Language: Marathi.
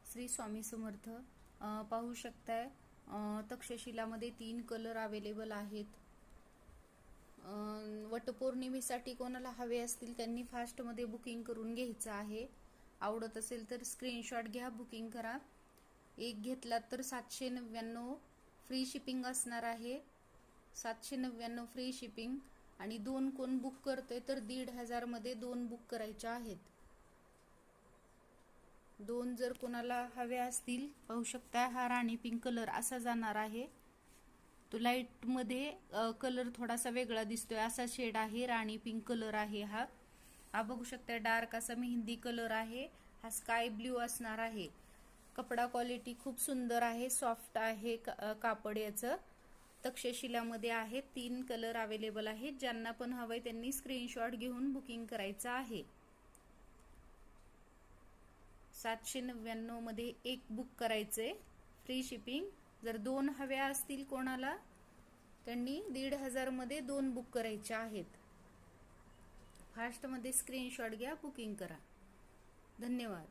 श्री स्वामी समर्थ. पाहू शकताय तक्षशिलामध्ये 3 कलर अवेलेबल आहेत. वटपौर्णिमेसाठी कोणाला हवे असतील त्यांनी फास्टमध्ये बुकिंग करून घ्यायचं आहे. आवडत असेल तर स्क्रीनशॉट घ्या, बुकिंग करा. एक घेतलात तर 799 फ्री शिपिंग असणार आहे. 799 फ्री शिपिंग. आणि 2 कोण बुक करतोय तर 1500 मध्ये 2 बुक करायच्या आहेत. 2 जर कोणाला हवे असतील, पाहू शकता हा राणी पिंक कलर असा जाणार आहे. तो लाईट मध्ये कलर थोडासा वेगळा दिसतोय, असा शेड आहे. राणी पिंक कलर आहे हा बघू शकता. डार्क असा मेहंदी कलर आहे. हा स्काय ब्ल्यू असणार आहे. कपडा क्वालिटी खूप सुंदर आहे, सॉफ्ट आहे कापड याचं. तक्षशिलामध्ये आहे. 3 कलर अवेलेबल आहेत. ज्यांना पण हवंय त्यांनी स्क्रीनशॉट घेऊन बुकिंग करायचं आहे. 799 मध्ये 1 बुक करायचंय, फ्री शिपिंग. जर 2 हव्या असतील कोणाला त्यांनी 1500 मध्ये 2 बुक करायच्या आहेत. फास्ट मध्ये स्क्रीनशॉट घ्या, बुकिंग करा. धन्यवाद.